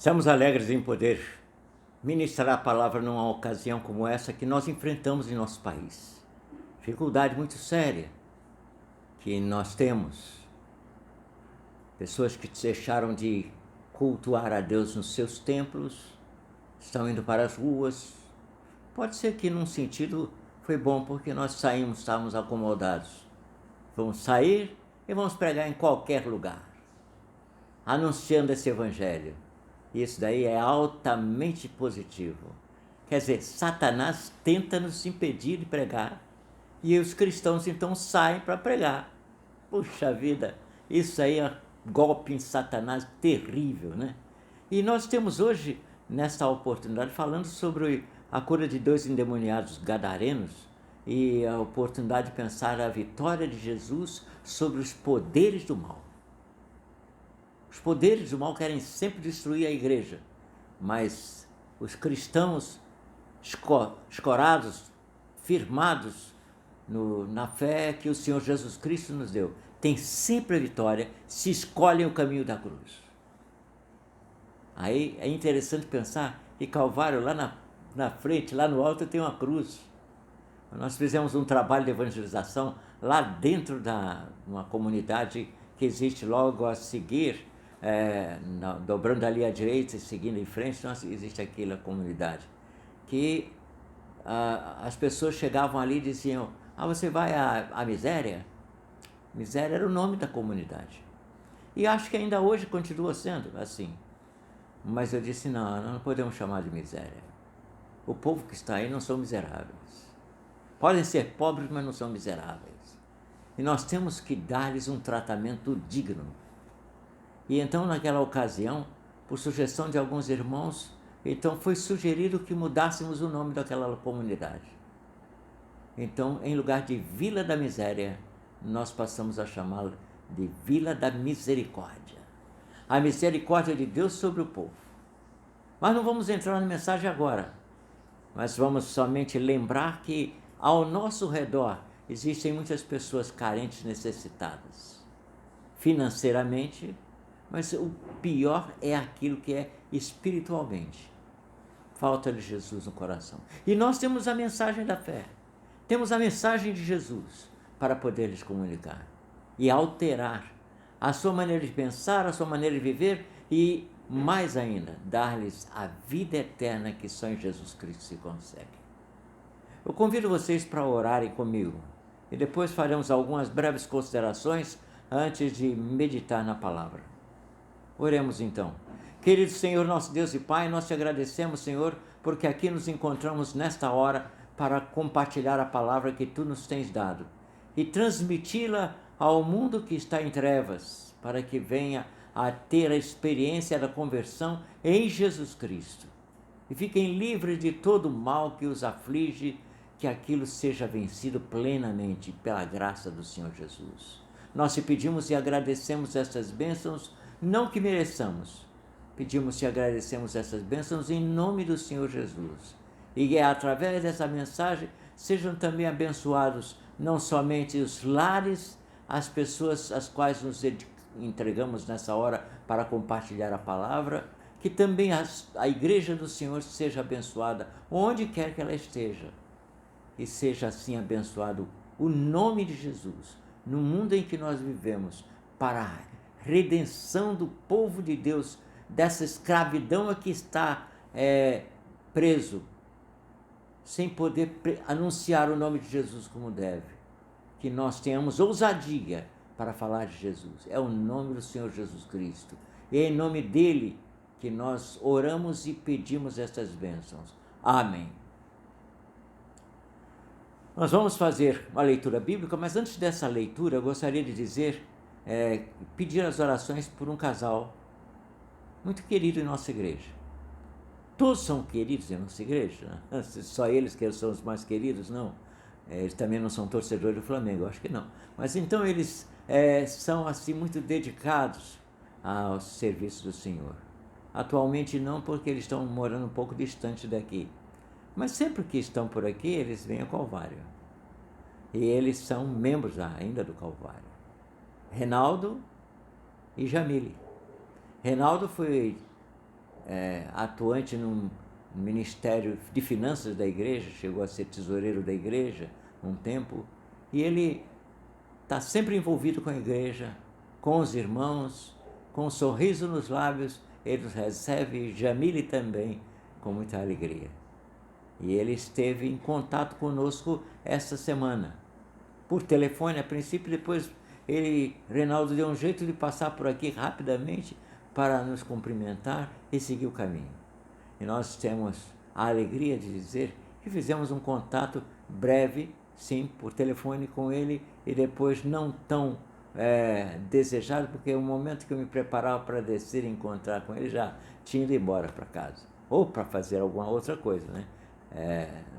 Estamos alegres em poder ministrar a palavra numa ocasião como essa que nós enfrentamos em nosso país. Dificuldade muito séria que nós temos. Pessoas que deixaram de cultuar a Deus nos seus templos, estão indo para as ruas. Pode ser que num sentido foi bom porque nós saímos, estávamos acomodados. Vamos sair e vamos pregar em qualquer lugar, anunciando esse evangelho. Isso daí é altamente positivo. Quer dizer, Satanás tenta nos impedir de pregar e os cristãos então saem para pregar. Puxa vida, isso aí é um golpe em Satanás terrível, né? E nós temos hoje, nesta oportunidade, falando sobre a cura de 2 endemoniados gadarenos e a oportunidade de pensar a vitória de Jesus sobre os poderes do mal. Os poderes do mal querem sempre destruir a igreja, mas os escorados, firmados na fé que o Senhor Jesus Cristo nos deu, tem sempre a vitória se escolhem o caminho da cruz. Aí é interessante pensar que Calvário, lá na frente, lá no alto, tem uma cruz. Nós fizemos um trabalho de evangelização lá dentro da uma comunidade que existe logo a seguir, dobrando ali à direita e seguindo em frente, existe aquela comunidade. Que as pessoas chegavam ali e diziam: você vai à Miséria? Miséria era o nome da comunidade. E acho que ainda hoje continua sendo assim. Mas eu disse: não podemos chamar de miséria. O povo que está aí não são miseráveis. Podem ser pobres, mas não são miseráveis. E nós temos que dar-lhes um tratamento digno. E então, naquela ocasião, por sugestão de alguns irmãos, então foi sugerido que mudássemos o nome daquela comunidade. Então, em lugar de Vila da Miséria, nós passamos a chamá-la de Vila da Misericórdia. A misericórdia de Deus sobre o povo. Mas não vamos entrar na mensagem agora. Mas vamos somente lembrar que ao nosso redor existem muitas pessoas carentes, necessitadas, financeiramente, mas o pior é aquilo que é espiritualmente. Falta de Jesus no coração. E nós temos a mensagem da fé. Temos a mensagem de Jesus para poder lhes comunicar e alterar a sua maneira de pensar, a sua maneira de viver e, mais ainda, dar-lhes a vida eterna que só em Jesus Cristo se consegue. Eu convido vocês para orarem comigo e depois faremos algumas breves considerações antes de meditar na palavra. Oremos então. Querido Senhor, nosso Deus e Pai, nós te agradecemos, Senhor, porque aqui nos encontramos nesta hora para compartilhar a palavra que Tu nos tens dado e transmiti-la ao mundo que está em trevas, para que venha a ter a experiência da conversão em Jesus Cristo. E fiquem livres de todo o mal que os aflige, que aquilo seja vencido plenamente pela graça do Senhor Jesus. Nós te pedimos e agradecemos estas bênçãos, não que mereçamos, pedimos e agradecemos essas bênçãos em nome do Senhor Jesus. E através dessa mensagem sejam também abençoados não somente os lares, as pessoas às quais nos entregamos nessa hora para compartilhar a palavra, que também a igreja do Senhor seja abençoada onde quer que ela esteja, e seja assim abençoado o nome de Jesus no mundo em que nós vivemos, para a redenção do povo de Deus dessa escravidão a que está preso, sem poder anunciar o nome de Jesus como deve. Que nós tenhamos ousadia para falar de Jesus. É o nome do Senhor Jesus Cristo. E é em nome dele que nós oramos e pedimos estas bênçãos. Amém. Nós vamos fazer uma leitura bíblica, mas antes dessa leitura eu gostaria de dizer, pedir as orações por um casal muito querido em nossa igreja. Todos são queridos em nossa igreja, né? Só eles que são os mais queridos, não. Eles também não são torcedores do Flamengo, eu acho que não. Mas então eles são assim muito dedicados ao serviço do Senhor. Atualmente não, porque eles estão morando um pouco distante daqui. Mas sempre que estão por aqui, eles vêm ao Calvário. E eles são membros ainda do Calvário. Reinaldo e Jamile. Reinaldo foi atuante no Ministério de Finanças da igreja, chegou a ser tesoureiro da igreja um tempo, e ele está sempre envolvido com a igreja, com os irmãos, com um sorriso nos lábios, ele os recebe, Jamile também, com muita alegria. E ele esteve em contato conosco essa semana, por telefone a princípio, depois Reinaldo deu um jeito de passar por aqui rapidamente para nos cumprimentar e seguir o caminho. E nós temos a alegria de dizer que fizemos um contato breve, sim, por telefone com ele, e depois não tão desejado, porque o momento que eu me preparava para descer e encontrar com ele, já tinha ido embora para casa, ou para fazer alguma outra coisa, né?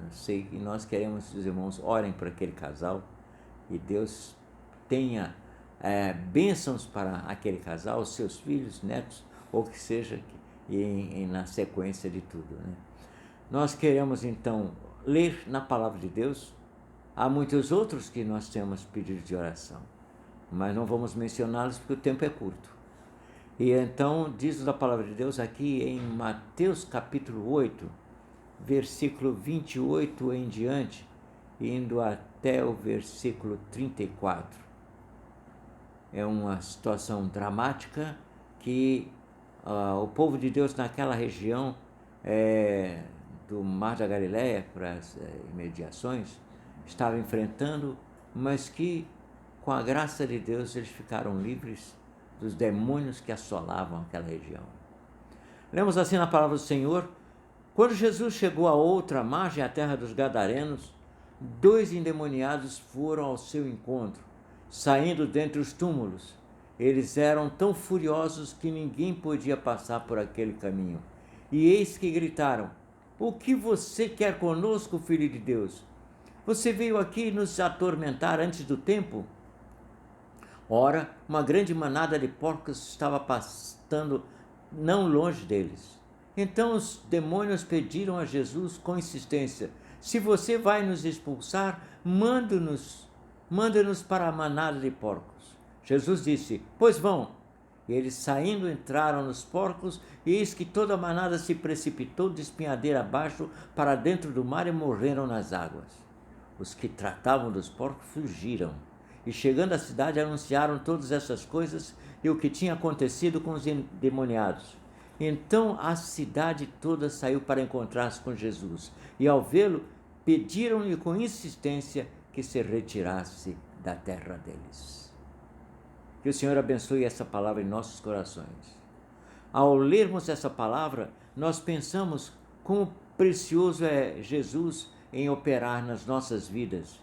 Sei que nós queremos que os irmãos orem por aquele casal, e Deus tenha bênçãos para aquele casal, os seus filhos, netos, ou que seja, na sequência de tudo, né? Nós queremos então ler na palavra de Deus. Há muitos outros que nós temos pedido de oração, mas não vamos mencioná-los porque o tempo é curto. E então diz a palavra de Deus aqui em Mateus capítulo 8, versículo 28 em diante, indo até o versículo 34. É uma situação dramática que o povo de Deus naquela região do Mar da Galileia, para as imediações, estava enfrentando, mas que com a graça de Deus eles ficaram livres dos demônios que assolavam aquela região. Lemos assim na palavra do Senhor: quando Jesus chegou à outra margem, a terra dos Gadarenos, 2 endemoniados foram ao seu encontro, saindo dentre os túmulos. Eles eram tão furiosos que ninguém podia passar por aquele caminho. E eis que gritaram: o que você quer conosco, Filho de Deus? Você veio aqui nos atormentar antes do tempo? Ora, uma grande manada de porcos estava pastando não longe deles. Então os demônios pediram a Jesus com insistência: se você vai nos expulsar, manda-nos para a manada de porcos. Jesus disse: pois vão. E eles, saindo, entraram nos porcos, e eis que toda a manada se precipitou de espinhadeira abaixo para dentro do mar e morreram nas águas. Os que tratavam dos porcos fugiram, e chegando à cidade anunciaram todas essas coisas e o que tinha acontecido com os endemoniados. Então a cidade toda saiu para encontrar-se com Jesus, e ao vê-lo pediram-lhe com insistência que se retirasse da terra deles. Que o Senhor abençoe essa palavra em nossos corações. Ao lermos essa palavra, nós pensamos quão precioso é Jesus em operar nas nossas vidas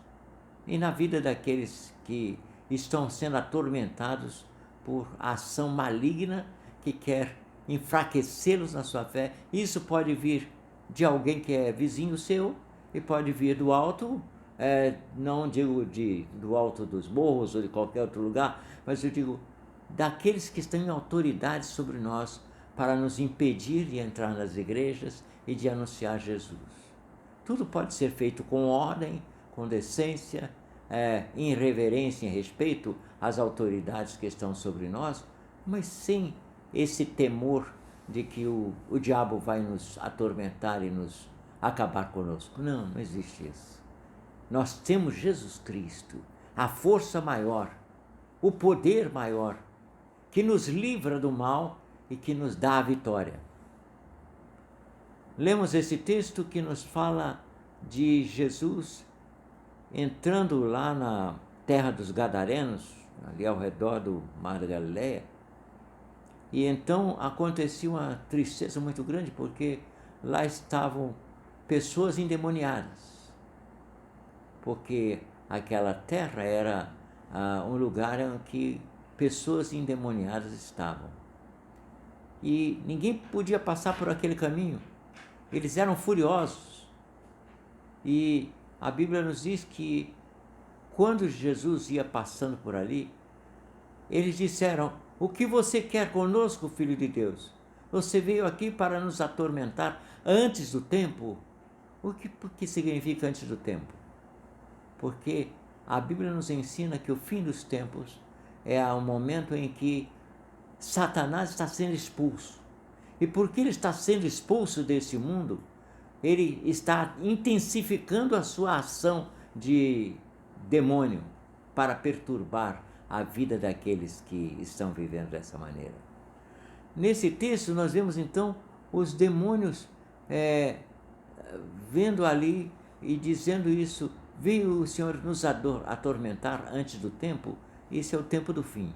e na vida daqueles que estão sendo atormentados por ação maligna que quer enfraquecê-los na sua fé. Isso pode vir de alguém que é vizinho seu e pode vir do alto, não digo do alto dos morros ou de qualquer outro lugar, mas eu digo daqueles que estão em autoridade sobre nós para nos impedir de entrar nas igrejas e de anunciar Jesus. Tudo pode ser feito com ordem, com decência, em reverência, em respeito às autoridades que estão sobre nós, mas sem esse temor de que o diabo vai nos atormentar e nos acabar conosco. Não, não existe isso. Nós temos Jesus Cristo, a força maior, o poder maior, que nos livra do mal e que nos dá a vitória. Lemos esse texto que nos fala de Jesus entrando lá na terra dos Gadarenos, ali ao redor do Mar da Galileia, e então acontecia uma tristeza muito grande, porque lá estavam pessoas endemoniadas, porque aquela terra era um lugar em que pessoas endemoniadas estavam. E ninguém podia passar por aquele caminho. Eles eram furiosos. E a Bíblia nos diz que quando Jesus ia passando por ali, eles disseram: o que você quer conosco, Filho de Deus? Você veio aqui para nos atormentar antes do tempo? Por que significa antes do tempo? Porque a Bíblia nos ensina que o fim dos tempos é o momento em que Satanás está sendo expulso. E porque ele está sendo expulso desse mundo, ele está intensificando a sua ação de demônio para perturbar a vida daqueles que estão vivendo dessa maneira. Nesse texto nós vemos então os demônios vendo ali e dizendo isso: veio o Senhor nos atormentar antes do tempo, esse é o tempo do fim.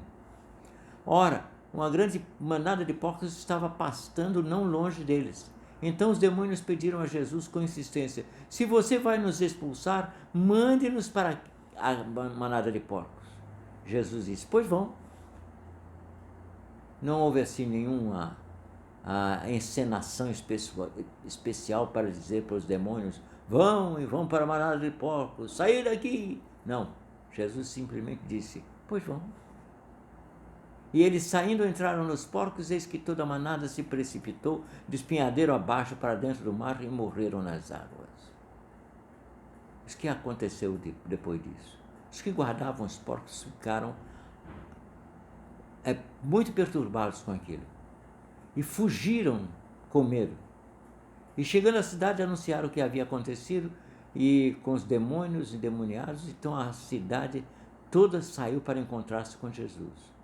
Ora, uma grande manada de porcos estava pastando não longe deles. Então os demônios pediram a Jesus com insistência: se você vai nos expulsar, mande-nos para a manada de porcos. Jesus disse: pois vão. Não houve assim nenhuma encenação especial para dizer para os demônios: vão para a manada de porcos, sair daqui. Não, Jesus simplesmente disse: pois vão. E eles, saindo, entraram nos porcos, eis que toda a manada se precipitou de espinhadeiro abaixo para dentro do mar e morreram nas águas. O que aconteceu depois disso? Os que guardavam os porcos ficaram muito perturbados com aquilo. E fugiram com medo. E chegando à cidade, anunciaram o que havia acontecido, e com os demônios endemoniados, então a cidade toda saiu para encontrar-se com Jesus.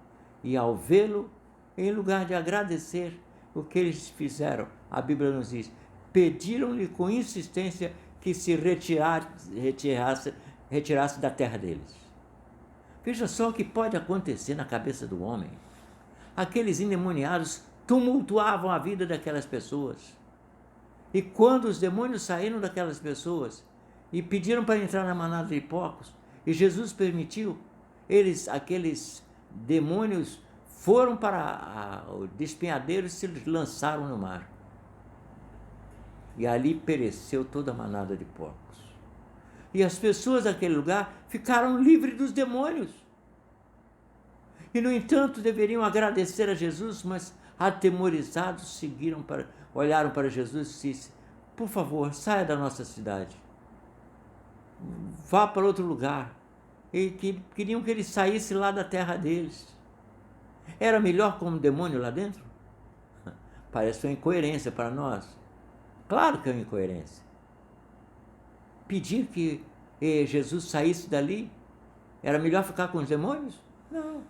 E ao vê-lo, em lugar de agradecer, o que eles fizeram, a Bíblia nos diz, pediram-lhe com insistência que se retirasse da terra deles. Veja só o que pode acontecer na cabeça do homem. Aqueles endemoniados tumultuavam a vida daquelas pessoas. E quando os demônios saíram daquelas pessoas e pediram para entrar na manada de porcos, e Jesus permitiu, aqueles demônios foram para o despenhadeiro e se lançaram no mar. E ali pereceu toda a manada de porcos. E as pessoas daquele lugar ficaram livres dos demônios. E, no entanto, deveriam agradecer a Jesus, mas atemorizados olharam para Jesus e disse: por favor, saia da nossa cidade. Vá para outro lugar. E queriam que ele saísse lá da terra deles. Era melhor como demônio lá dentro? Parece uma incoerência para nós. Claro que é uma incoerência. Pedir que Jesus saísse dali, era melhor ficar com os demônios? Não.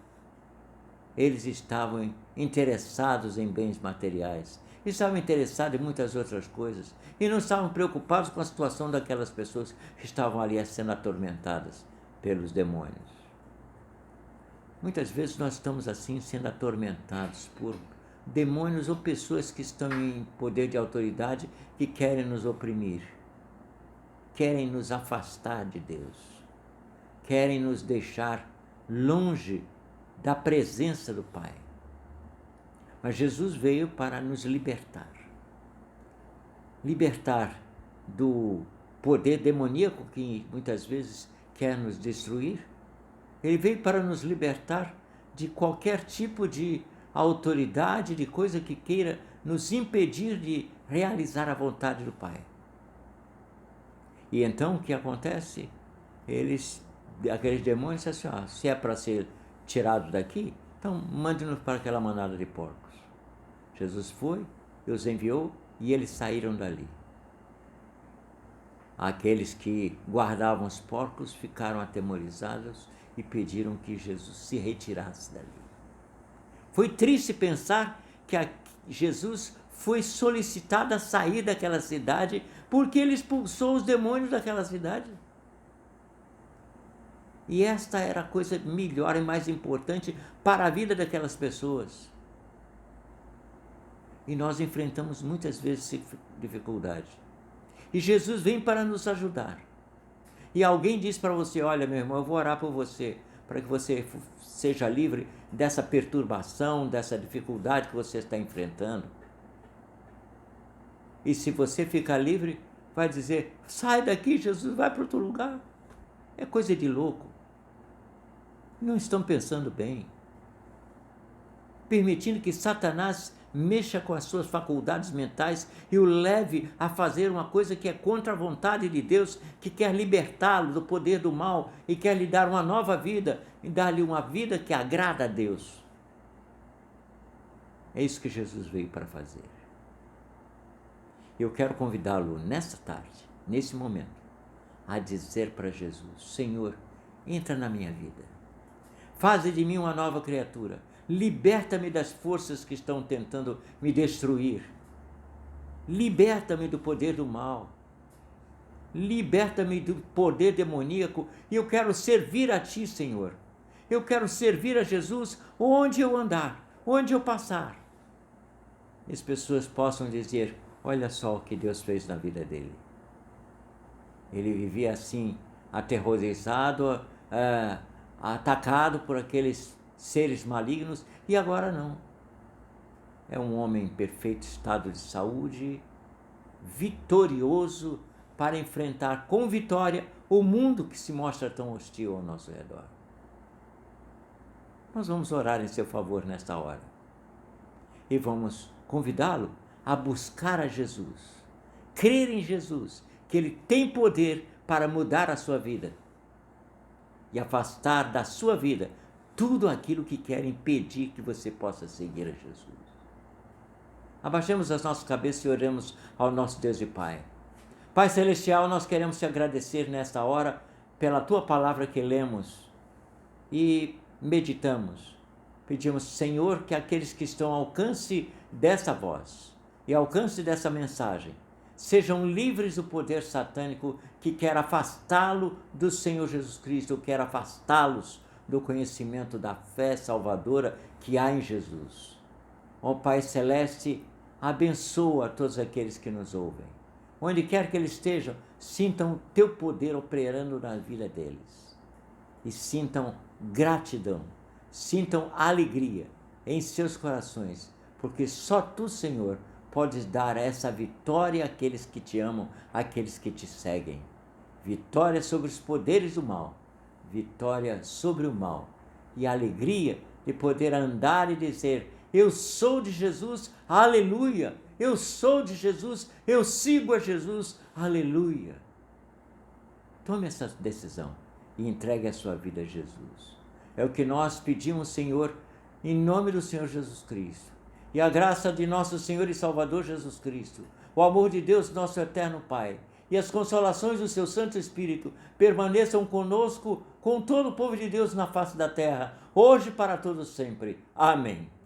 Eles estavam interessados em bens materiais, estavam interessados em muitas outras coisas, e não estavam preocupados com a situação daquelas pessoas que estavam ali sendo atormentadas pelos demônios. Muitas vezes nós estamos assim, sendo atormentados por demônios ou pessoas que estão em poder de autoridade, que querem nos oprimir, querem nos afastar de Deus, querem nos deixar longe da presença do Pai. Mas Jesus veio para nos libertar do poder demoníaco que muitas vezes quer nos destruir. Ele veio para nos libertar de qualquer tipo de autoridade, de coisa que queira nos impedir de realizar a vontade do Pai. E então o que acontece? Aqueles demônios disseram assim: se é para ser tirado daqui, então mande-nos para aquela manada de porcos. Jesus foi, os enviou e eles saíram dali. Aqueles que guardavam os porcos ficaram atemorizados e pediram que Jesus se retirasse dali. Foi triste pensar que Jesus foi solicitado a sair daquela cidade porque ele expulsou os demônios daquela cidade. E esta era a coisa melhor e mais importante para a vida daquelas pessoas. E nós enfrentamos muitas vezes dificuldade. E Jesus vem para nos ajudar. E alguém diz para você: olha, meu irmão, eu vou orar por você, para que você seja livre dessa perturbação, dessa dificuldade que você está enfrentando. E se você ficar livre, vai dizer: sai daqui, Jesus, vai para outro lugar. É coisa de louco. Não estão pensando bem. Permitindo que Satanás mexa com as suas faculdades mentais e o leve a fazer uma coisa que é contra a vontade de Deus, que quer libertá-lo do poder do mal e quer lhe dar uma nova vida, e dar-lhe uma vida que agrada a Deus. É isso que Jesus veio para fazer. Eu quero convidá-lo nesta tarde, nesse momento, a dizer para Jesus: Senhor, entra na minha vida. Faze de mim uma nova criatura. Liberta-me das forças que estão tentando me destruir. Liberta-me do poder do mal. Liberta-me do poder demoníaco. E eu quero servir a Ti, Senhor. Eu quero servir a Jesus onde eu andar, onde eu passar. E as pessoas possam dizer: olha só o que Deus fez na vida dele. Ele vivia assim, aterrorizado, atacado por aqueles seres malignos, e agora não. É um homem em perfeito estado de saúde, vitorioso para enfrentar com vitória o mundo que se mostra tão hostil ao nosso redor. Nós vamos orar em seu favor nesta hora e vamos convidá-lo a buscar a Jesus, crer em Jesus, que Ele tem poder para mudar a sua vida e afastar da sua vida tudo aquilo que quer impedir que você possa seguir a Jesus. Abaixemos as nossas cabeças e oremos ao nosso Deus e Pai. Pai Celestial, nós queremos te agradecer nesta hora pela tua palavra que lemos e meditamos. Pedimos, Senhor, que aqueles que estão ao alcance dessa voz e ao alcance dessa mensagem sejam livres do poder satânico que quer afastá-lo do Senhor Jesus Cristo, quer afastá-los do conhecimento da fé salvadora que há em Jesus. Ó Pai Celeste, abençoa todos aqueles que nos ouvem. Onde quer que eles estejam, sintam o teu poder operando na vida deles. E sintam gratidão, sintam alegria em seus corações, porque só tu, Senhor, podes dar essa vitória àqueles que te amam, àqueles que te seguem. Vitória sobre os poderes do mal, vitória sobre o mal e alegria de poder andar e dizer: eu sou de Jesus, aleluia, eu sou de Jesus, eu sigo a Jesus, aleluia. Tome essa decisão e entregue a sua vida a Jesus. É o que nós pedimos, Senhor, em nome do Senhor Jesus Cristo. E a graça de nosso Senhor e Salvador Jesus Cristo, o amor de Deus, nosso eterno Pai, e as consolações do seu Santo Espírito permaneçam conosco, com todo o povo de Deus na face da terra, hoje e para todos sempre. Amém.